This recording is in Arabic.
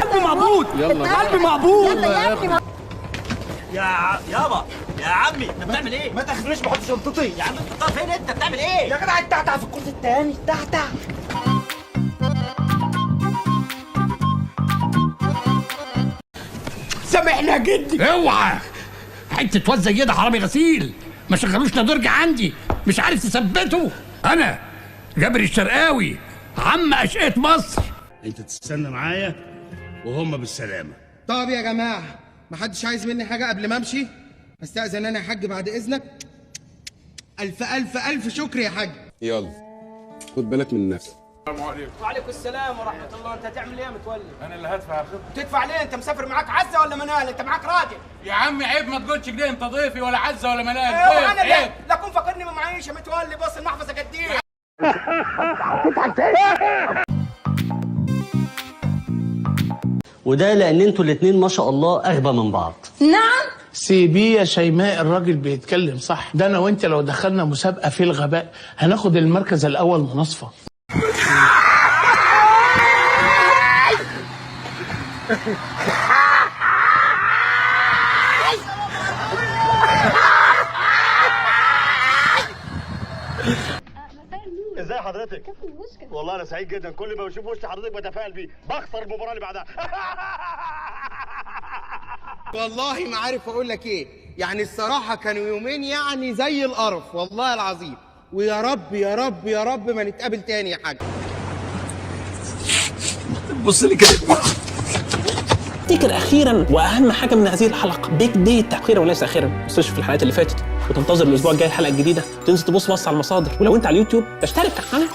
قلبي مقبوض، قلبي مقبوض. يابا يا عمي انت بتعمل ايه؟ ما تاخدنيش بحط شنطتي يا عم. انت فين؟ انت بتعمل ايه؟ يا جدع انت في الكرسي التاني تحت. سامحني يا جدي. اوعى حته واد زي ده حرامي غسيل، ما شغلوش نادرج عندي، مش عارف تثبته. انا جابر الشرقاوي عم اشقية مصر. انت تستنى معايا وهم بالسلامه. طب يا جماعه محدش عايز مني حاجه قبل ما امشي؟ استاذن انا يا حاج بعد اذنك. الف الف الف شكر يا حاج. يلا خد بالك من نفسك. السلام عليكم. وعليكم السلام ورحمه الله. انت هتعمل ايه يا متولي؟ انا اللي هدفع الخدمه. تدفع ليه؟ انت مسافر معاك عزه ولا منال؟ انت معاك راجل. يا عمي عيب ما تقولش كده، انت ضيفي ولا عزه ولا منال. ايوه انا عيب. لا كون فاكرني ما معيش يا متولي. بص المحفظه قد ايه. وده لان انتوا الاتنين ما شاء الله اغبى من بعض. نعم. سيبيه يا شيماء، الراجل بيتكلم صح. ده انا وانت لو دخلنا مسابقه في الغباء هناخد المركز الاول مناصفه. ازاي حضرتك؟ والله انا سعيد جدا، كل ما بشوف وش حضرتك بتفائل بيه، بخسر المباراه اللي بعدها. والله ما عارف اقول لك ايه، يعني الصراحه كانوا يومين يعني زي القرف والله العظيم. ويا رب يا رب يا رب ما نتقابل تاني يا حاج. بص لي كده. افتكر اخيرا واهم حاجه من هذه الحلقه، بيج ديت اخيرا وليس اخيرا. ما تنساش في الحلقات اللي فاتت وتنتظر الاسبوع الجاي الحلقه الجديده، تنزل تبص على المصادر، ولو انت على اليوتيوب اشترك في القناه.